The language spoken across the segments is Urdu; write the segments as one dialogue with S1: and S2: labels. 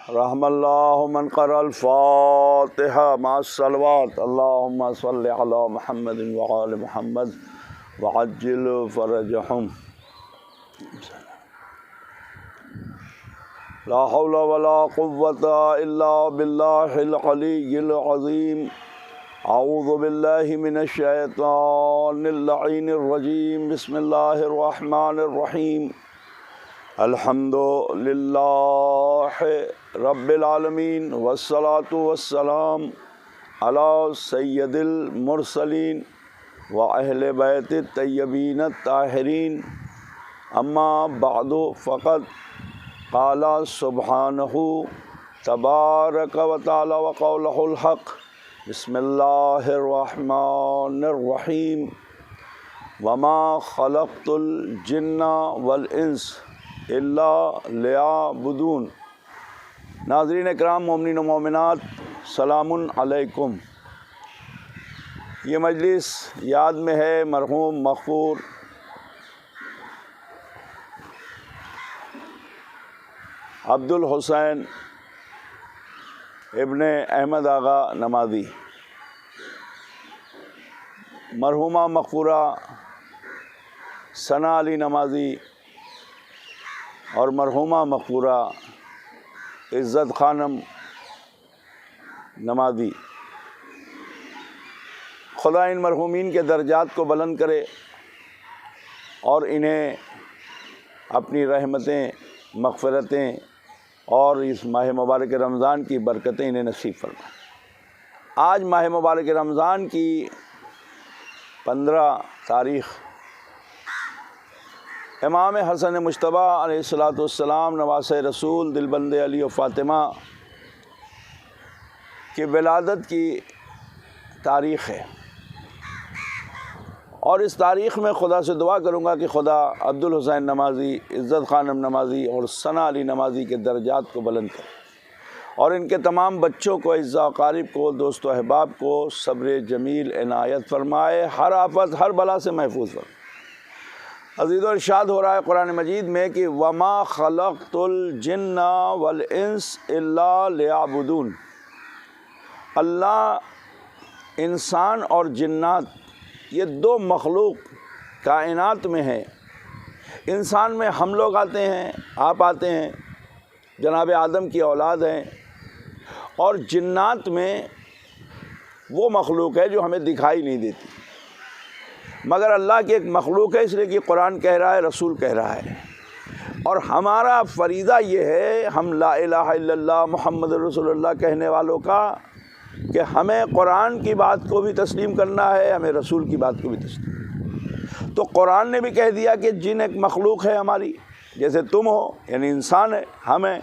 S1: رحم اللہ من قرأ الفاتحہ مع الصلوات اللہم صل علی محمد وآل محمد وعجل فرجہم. لا حول ولا قوة الا باللہ العلی العظیم. اعوذ باللہ من الشیطان اللعین الرجیم. بسم اللہ الرحمن الرحیم. الحمد للہ رب العالمین والصلاة والسلام علی سید المرسلین و اہل بیت الطیبین الطاہرین. اما بعد فقد قال سبحانہ تبارک و تعالی و قولہ الحق. بسم اللہ الرحمن الرحیم. وما خلقت الجن والانس الا لیعبدون. ناظرین اکرام، مومنین و مومنات، سلام علیکم. یہ مجلس یاد میں ہے مرحوم مغفور عبد الحسین ابن احمد آغا نمازی، مرحومہ مغفورہ ثنا علی نمازی اور مرحومہ مغفورہ عزت خانم نمازی. خدا ان مرحومین کے درجات کو بلند کرے اور انہیں اپنی رحمتیں، مغفرتیں اور اس ماہ مبارک رمضان کی برکتیں انہیں نصیب فرمائے. آج ماہ مبارک رمضان کی 15 تاریخ امام حسن مجتبی علیہ الصلاۃ والسلام نواسہ رسول دلبند علی و فاطمہ کی ولادت کی تاریخ ہے، اور اس تاریخ میں خدا سے دعا کروں گا کہ خدا عبد الحسین نمازی، عزت خانم نمازی اور ثنا علی نمازی کے درجات کو بلند کرے اور ان کے تمام بچوں کو، اعزاء و اقارب کو، دوست و احباب کو صبر جمیل عنایت فرمائے، ہر آفت ہر بلا سے محفوظ فرمائے. عزیز و ارشاد ہو رہا ہے قرآن مجید میں کہ وَمَا خَلَقْتُ الْجِنَّ وَالْإِنسَ إِلَّا لِيَعْبُدُونَ. اللہ انسان اور جنات یہ دو مخلوق کائنات میں ہے. انسان میں ہم لوگ آتے ہیں، آپ آتے ہیں، جناب آدم کی اولاد ہیں، اور جنات میں وہ مخلوق ہے جو ہمیں دکھائی نہیں دیتی، مگر اللہ کی ایک مخلوق ہے، اس لیے کہ قرآن کہہ رہا ہے، رسول کہہ رہا ہے. اور ہمارا فریضہ یہ ہے، ہم لا الہ الا اللہ محمد رسول اللہ کہنے والوں کا، کہ ہمیں قرآن کی بات کو بھی تسلیم کرنا ہے، ہمیں رسول کی بات کو بھی تسلیم. تو قرآن نے بھی کہہ دیا کہ جن ایک مخلوق ہے ہماری، جیسے تم ہو یعنی انسان ہے، ہمیں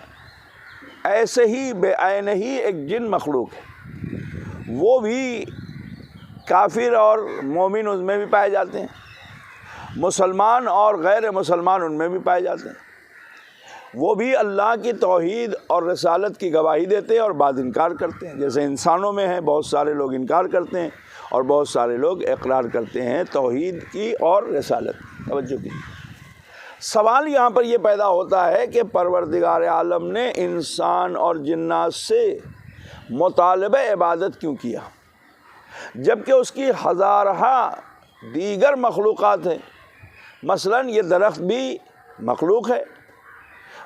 S1: ایسے ہی بے عین ہی ایک جن مخلوق ہے، وہ بھی کافر اور مومن ان میں بھی پائے جاتے ہیں، مسلمان اور غیر مسلمان ان میں بھی پائے جاتے ہیں. وہ بھی اللہ کی توحید اور رسالت کی گواہی دیتے ہیں اور بعد انکار کرتے ہیں. جیسے انسانوں میں ہیں بہت سارے لوگ انکار کرتے ہیں اور بہت سارے لوگ اقرار کرتے ہیں توحید کی اور رسالت کی. توجہ کی. سوال یہاں پر یہ پیدا ہوتا ہے کہ پروردگار عالم نے انسان اور جنات سے مطالبہ عبادت کیوں کیا، جبکہ اس کی ہزارہ دیگر مخلوقات ہیں. مثلا یہ درخت بھی مخلوق ہے،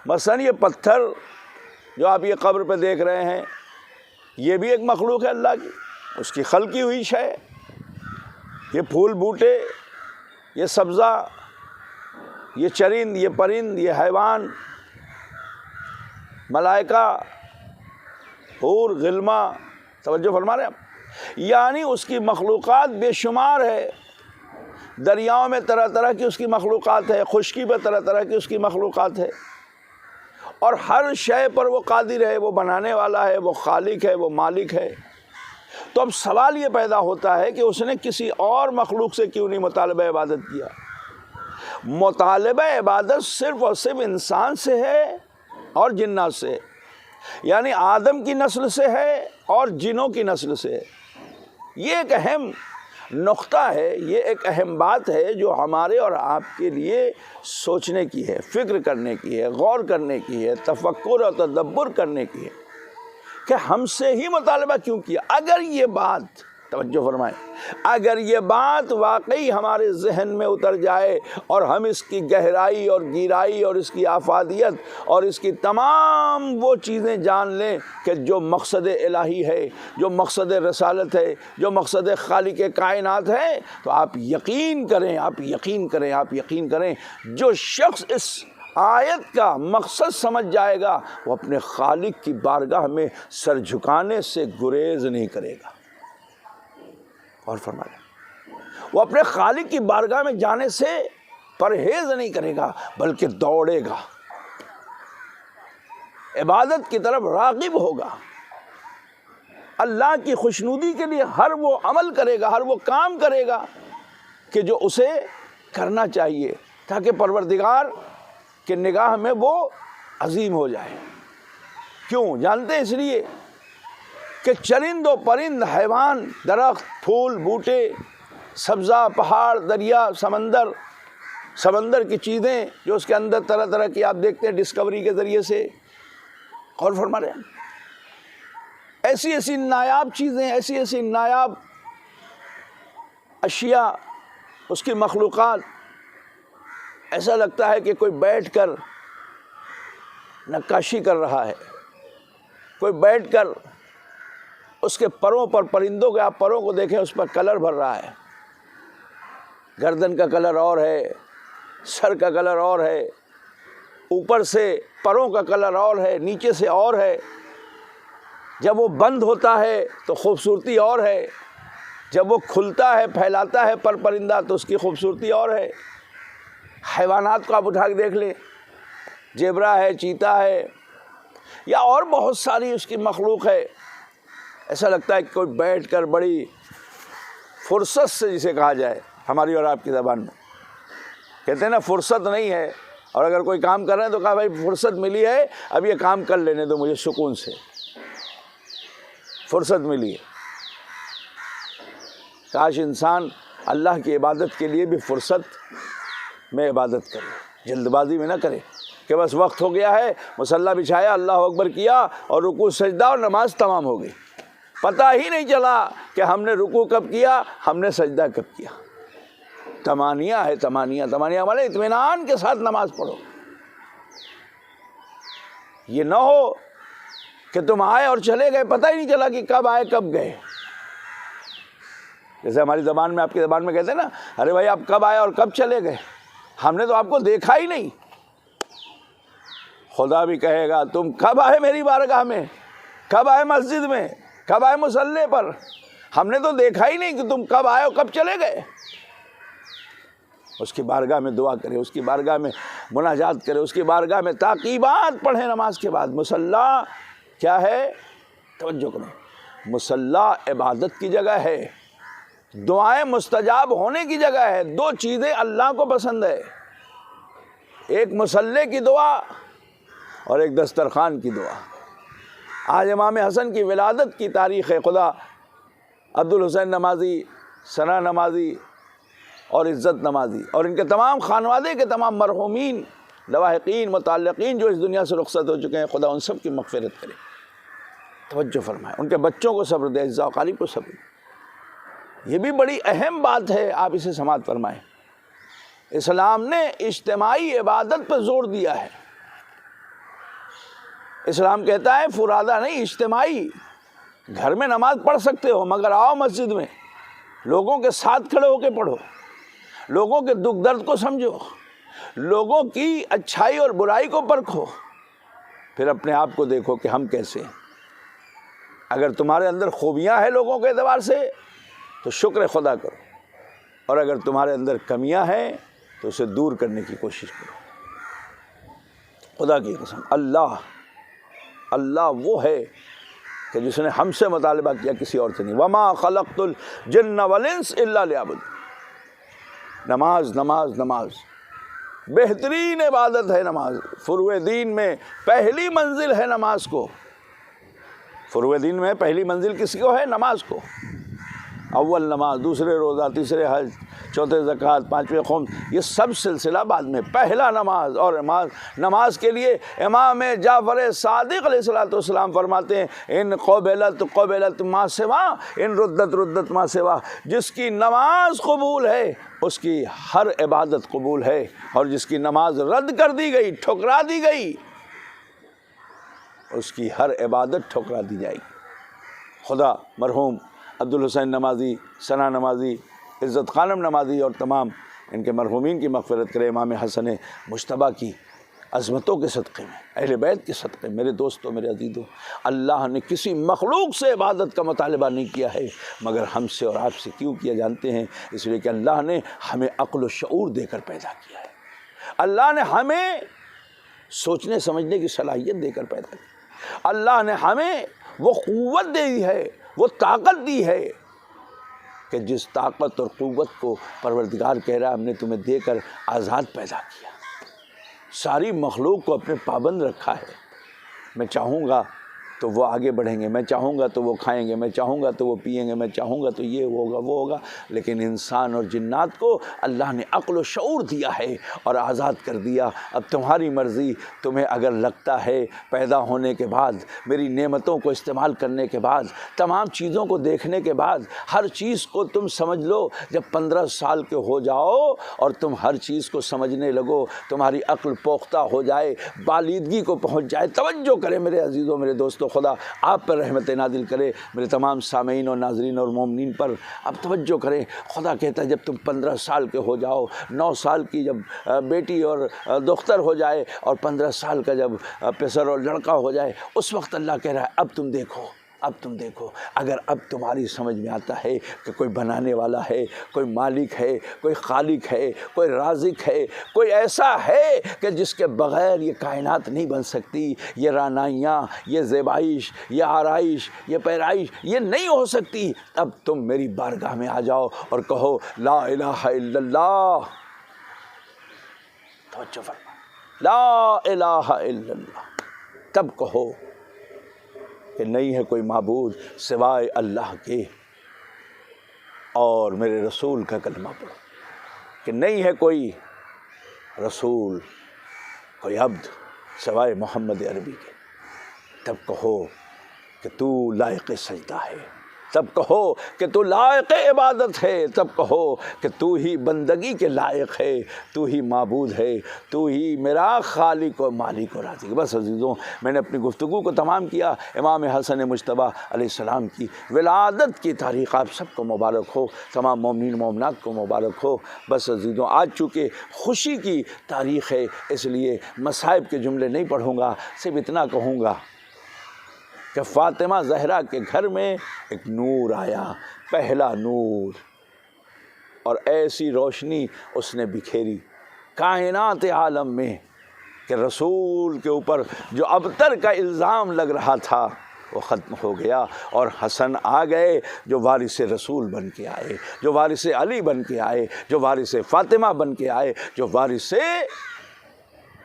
S1: مثلا یہ پتھر جو آپ یہ قبر پہ دیکھ رہے ہیں یہ بھی ایک مخلوق ہے اللہ کی، اس کی خلقی ہوئی شے. یہ پھول بوٹے، یہ سبزہ، یہ چرند، یہ پرند، یہ حیوان، ملائکہ، حور، غلمہ، توجہ فرما رہے ہیں آپ. یعنی اس کی مخلوقات بے شمار ہے. دریاؤں میں طرح طرح کی اس کی مخلوقات ہے، خشکی پہ طرح طرح کی اس کی مخلوقات ہے، اور ہر شے پر وہ قادر ہے، وہ بنانے والا ہے، وہ خالق ہے، وہ مالک ہے. تو اب سوال یہ پیدا ہوتا ہے کہ اس نے کسی اور مخلوق سے کیوں نہیں مطالبہ عبادت کیا. مطالبہ عبادت صرف اور صرف انسان سے ہے اور جنات سے ہے، یعنی آدم کی نسل سے ہے اور جنوں کی نسل سے ہے. یہ ایک اہم نقطہ ہے، یہ ایک اہم بات ہے جو ہمارے اور آپ کے لیے سوچنے کی ہے، فکر کرنے کی ہے، غور کرنے کی ہے، تفکر اور تدبر کرنے کی ہے کہ ہم سے ہی مطالبہ کیوں کیا۔ اگر یہ بات، توجہ فرمائیں، اگر یہ بات واقعی ہمارے ذہن میں اتر جائے اور ہم اس کی گہرائی اور گہرائی اور اس کی افادیت اور اس کی تمام وہ چیزیں جان لیں کہ جو مقصد الہی ہے، جو مقصد رسالت ہے، جو مقصد خالق کائنات ہے، تو آپ یقین کریں، آپ یقین کریں، آپ یقین کریں، جو شخص اس آیت کا مقصد سمجھ جائے گا وہ اپنے خالق کی بارگاہ میں سر جھکانے سے گریز نہیں کرے گا۔ اور فرمایا وہ اپنے خالق کی بارگاہ میں جانے سے پرہیز نہیں کرے گا بلکہ دوڑے گا، عبادت کی طرف راغب ہوگا، اللہ کی خوشنودی کے لیے ہر وہ عمل کرے گا، ہر وہ کام کرے گا کہ جو اسے کرنا چاہیے، تاکہ پروردگار کہ نگاہ میں وہ عظیم ہو جائے۔ کیوں جانتے ہیں؟ اس لیے کہ چرند و پرند، حیوان، درخت، پھول، بوٹے، سبزہ، پہاڑ، دریا، سمندر کی چیزیں جو اس کے اندر طرح طرح کی آپ دیکھتے ہیں ڈسکوری کے ذریعے سے، غور فرما رہے ہیں، ایسی ایسی نایاب چیزیں، ایسی ایسی نایاب اشیاء، اس کی مخلوقات، ایسا لگتا ہے کہ کوئی بیٹھ کر نقاشی کر رہا ہے، کوئی بیٹھ کر اس کے پروں پر، پرندوں کے آپ پروں کو دیکھیں، اس پر کلر بھر رہا ہے، گردن کا کلر اور ہے، سر کا کلر اور ہے، اوپر سے پروں کا کلر اور ہے، نیچے سے اور ہے، جب وہ بند ہوتا ہے تو خوبصورتی اور ہے، جب وہ کھلتا ہے، پھیلاتا ہے پر پرندہ تو اس کی خوبصورتی اور ہے۔ حیوانات کو آپ اٹھا کے دیکھ لیں، زیبرا ہے، چیتا ہے، یا اور بہت ساری اس کی مخلوق ہے، ایسا لگتا ہے کہ کوئی بیٹھ کر بڑی فرصت سے، جسے کہا جائے ہماری اور آپ کی زبان میں کہتے ہیں نا، فرصت نہیں ہے، اور اگر کوئی کام کر رہے ہیں تو کہا بھائی فرصت ملی ہے، اب یہ کام کر لینے دو مجھے سکون سے، فرصت ملی ہے۔ کاش انسان اللہ کی عبادت کے لیے بھی فرصت میں عبادت کرے، جلد بازی میں نہ کرے کہ بس وقت ہو گیا ہے، مصلی بچھایا، اللہ اکبر کیا اور رکوع سجدہ اور نماز تمام ہو گئی، پتہ ہی نہیں چلا کہ ہم نے رکوع کب کیا، ہم نے سجدہ کب کیا۔ تمانیہ ہے، تمانیہ والے اطمینان کے ساتھ نماز پڑھو، یہ نہ ہو کہ تم آئے اور چلے گئے، پتہ ہی نہیں چلا کہ کب آئے کب گئے۔ جیسے ہماری زبان میں، آپ کی زبان میں کہتے ہیں نا، ارے بھائی آپ کب آئے اور کب چلے گئے، ہم نے تو آپ کو دیکھا ہی نہیں۔ خدا بھی کہے گا تم کب آئے میری بارگاہ میں، کب آئے مسجد میں، کب آئے مصلی پر، ہم نے تو دیکھا ہی نہیں کہ تم کب آئے اور کب چلے گئے۔ اس کی بارگاہ میں دعا کرے، اس کی بارگاہ میں مناجات کرے، اس کی بارگاہ میں تعقیبات پڑھیں نماز کے بعد۔ مصلی کیا ہے؟ توجہ کریں، مصلی عبادت کی جگہ ہے، دعائیں مستجاب ہونے کی جگہ ہے۔ دو چیزیں اللہ کو پسند ہے، ایک مصلی کی دعا اور ایک دسترخوان کی دعا۔ آج امام حسن کی ولادت کی تاریخ ہے، خدا عبدالحسین نمازی، ثنا نمازی اور عزت نمازی اور ان کے تمام خانوادے کے تمام مرحومین، لواحقین، متعلقین جو اس دنیا سے رخصت ہو چکے ہیں، خدا ان سب کی مغفرت کرے۔ توجہ فرمائیں، ان کے بچوں کو صبر دے، اعزاء و اقارب کو صبر دے۔ یہ بھی بڑی اہم بات ہے، آپ اسے سماعت فرمائیں۔ اسلام نے اجتماعی عبادت پہ زور دیا ہے۔ اسلام کہتا ہے فرادہ نہیں، اجتماعی۔ گھر میں نماز پڑھ سکتے ہو مگر آؤ مسجد میں، لوگوں کے ساتھ کھڑے ہو کے پڑھو، لوگوں کے دکھ درد کو سمجھو، لوگوں کی اچھائی اور برائی کو پرکھو، پھر اپنے آپ کو دیکھو کہ ہم کیسے ہیں۔ اگر تمہارے اندر خوبیاں ہیں لوگوں کے اعتبار سے تو شکر خدا کرو، اور اگر تمہارے اندر کمیاں ہیں تو اسے دور کرنے کی کوشش کرو۔ خدا کی قسم، اللہ وہ ہے کہ جس نے ہم سے مطالبہ کیا، کسی اور سے نہیں۔ وَمَا خَلَقْتُ الْجِنَّ وَالْإِنسَ إِلَّا لِيَعْبُدُونِ۔ نماز نماز نماز، بہترین عبادت ہے نماز۔ فروع دین میں پہلی منزل ہے نماز کو، فروع دین میں پہلی منزل کس کو ہے؟ نماز کو۔ اول نماز، دوسرے روزہ، تیسرے حج، چوتھے زکوٰۃ، پانچویں خمس، یہ سب سلسلہ بعد میں. پہلا نماز. اور نماز کے لیے امام جعفر صادق علیہ السلام فرماتے ہیں ان قبلت ما سوا ان ردت ما سوا. جس کی نماز قبول ہے اس کی ہر عبادت قبول ہے، اور جس کی نماز رد کر دی گئی، ٹھکرا دی گئی، اس کی ہر عبادت ٹھکرا دی جائے گی. خدا مرحوم عبدالحسین نمازی، ثنا نمازی، عزت خانم نمازی اور تمام ان کے مرحومین کی مغفرت کرے. امام حسن مجتبیٰ کی عظمتوں کے صدقے میں، اہل بیت کے صدقے میں، میرے دوستوں، میرے عزیزوں، اللہ نے کسی مخلوق سے عبادت کا مطالبہ نہیں کیا ہے مگر ہم سے اور آپ سے. کیوں کیا جانتے ہیں؟ اس لیے کہ اللہ نے ہمیں عقل و شعور دے کر پیدا کیا ہے. اللہ نے ہمیں سوچنے سمجھنے کی صلاحیت دے کر پیدا کی. اللہ نے ہمیں وہ قوت دی ہے، وہ طاقت دی ہے کہ جس طاقت اور قوت کو پروردگار کہہ رہا ہے ہم نے تمہیں دے کر آزاد پیدا کیا. ساری مخلوق کو اپنے پابند رکھا ہے. میں چاہوں گا تو وہ آگے بڑھیں گے، میں چاہوں گا تو وہ کھائیں گے، میں چاہوں گا تو وہ پئیں گے، میں چاہوں گا تو یہ ہوگا وہ ہوگا. لیکن انسان اور جنات کو اللہ نے عقل و شعور دیا ہے اور آزاد کر دیا. اب تمہاری مرضی. تمہیں اگر لگتا ہے پیدا ہونے کے بعد، میری نعمتوں کو استعمال کرنے کے بعد، تمام چیزوں کو دیکھنے کے بعد، ہر چیز کو تم سمجھ لو. جب 15 سال کے ہو جاؤ اور تم ہر چیز کو سمجھنے لگو، تمہاری عقل پختہ ہو جائے، بالیدگی کو پہنچ جائے. توجہ کریں میرے عزیزوں، میرے دوستوں، خدا آپ پر رحمت نازل کرے، میرے تمام سامعین اور ناظرین اور مومنین پر. اب توجہ کریں، خدا کہتا ہے جب تم 15 سال کے ہو جاؤ، 9 سال کی جب بیٹی اور دختر ہو جائے، اور 15 سال کا جب پسر اور لڑکا ہو جائے، اس وقت اللہ کہہ رہا ہے اب تم دیکھو. اب تم دیکھو. اگر اب تمہاری سمجھ میں آتا ہے کہ کوئی بنانے والا ہے، کوئی مالک ہے، کوئی خالق ہے، کوئی رازق ہے، کوئی ایسا ہے کہ جس کے بغیر یہ کائنات نہیں بن سکتی، یہ رعنائیاں، یہ زیبائش، یہ آرائش، یہ پیرائش یہ نہیں ہو سکتی، اب تم میری بارگاہ میں آ جاؤ اور کہو لا الہ الا اللہ. توجہ فرما، لا الہ الا اللہ. تب کہو کہ نہیں ہے کوئی معبود سوائے اللہ کے، اور میرے رسول کا کلمہ پڑھو کہ نہیں ہے کوئی رسول، کوئی عبد سوائے محمد عربی کے. تب کہو کہ تو لائق سجدہ ہے، تب کہو کہ تو لائق عبادت ہے، تب کہو کہ تو ہی بندگی کے لائق ہے، تو ہی معبود ہے، تو ہی میرا خالق و مالک و رازق. بس عزیزوں، میں نے اپنی گفتگو کو تمام کیا. امام حسن مجتبیٰ علیہ السلام کی ولادت کی تاریخ آپ سب کو مبارک ہو، تمام مومنین مومنات کو مبارک ہو. بس عزیزوں، آج چونکہ خوشی کی تاریخ ہے اس لیے مصائب کے جملے نہیں پڑھوں گا، صرف اتنا کہوں گا کہ فاطمہ زہرا کے گھر میں ایک نور آیا، پہلا نور، اور ایسی روشنی اس نے بکھیری کائنات عالم میں کہ رسول کے اوپر جو ابتر کا الزام لگ رہا تھا وہ ختم ہو گیا، اور حسن آ گئے جو وارث رسول بن کے آئے، جو وارث علی بن کے آئے، جو وارث فاطمہ بن کے آئے، جو وارث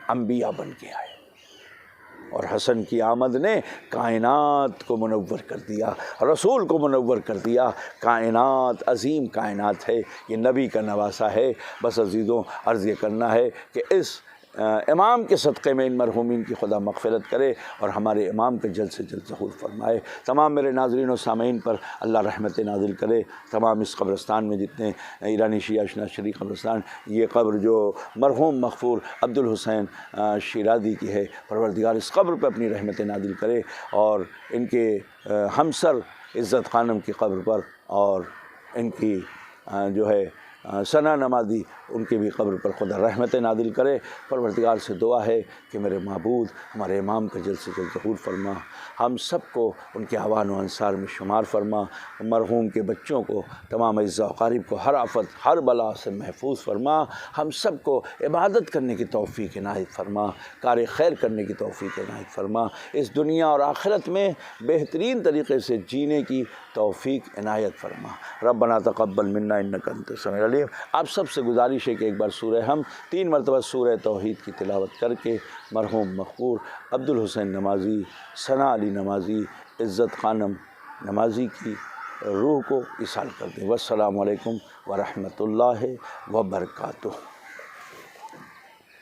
S1: انبیاء بن کے آئے. اور حسن کی آمد نے کائنات کو منور کر دیا، رسول کو منور کر دیا. کائنات عظیم کائنات ہے، یہ نبی کا نواسہ ہے. بس عزیزوں، عرض یہ کرنا ہے کہ اس امام کے صدقے میں ان مرحومین کی خدا مغفرت کرے اور ہمارے امام کا جلد سے جلد ظہور فرمائے. تمام میرے ناظرین و سامعین پر اللہ رحمت نازل کرے. تمام اس قبرستان میں جتنے ایرانی شیعہ اشنا شریف قبرستان، یہ قبر جو مرحوم مغفور عبدالحسین شیرازی کی ہے، پروردگار اس قبر پہ اپنی رحمت نازل کرے، اور ان کے ہمسر عزت خانم کی قبر پر، اور ان کی جو ہے ثنا نمازی، ان کی بھی قبر پر خدا رحمت نازل کرے. پروردگار سے دعا ہے کہ میرے معبود ہمارے امام کا جلد سے جلد ظہور فرما، ہم سب کو ان کے اعوان و انصار میں شمار فرما، مرحوم کے بچوں کو، تمام اعزاء و اقارب کو ہر آفت ہر بلا سے محفوظ فرما، ہم سب کو عبادت کرنے کی توفیق عنایت فرما، کار خیر کرنے کی توفیق عنایت فرما، اس دنیا اور آخرت میں بہترین طریقے سے جینے کی توفیق عنایت فرما. ربنا تقبل منا انک انت السمیع العلیم. آپ سب سے گزارش ہے کہ ایک بار سورہ ہم 3 مرتبہ سورہ توحید کی تلاوت کر کے مرحوم مغفور عبدالحسین نمازی، ثنا علی نمازی، عزت خانم نمازی کی روح کو ایصال کر دیں۔ والسلام علیکم ورحمۃ اللہ وبرکاتہ۔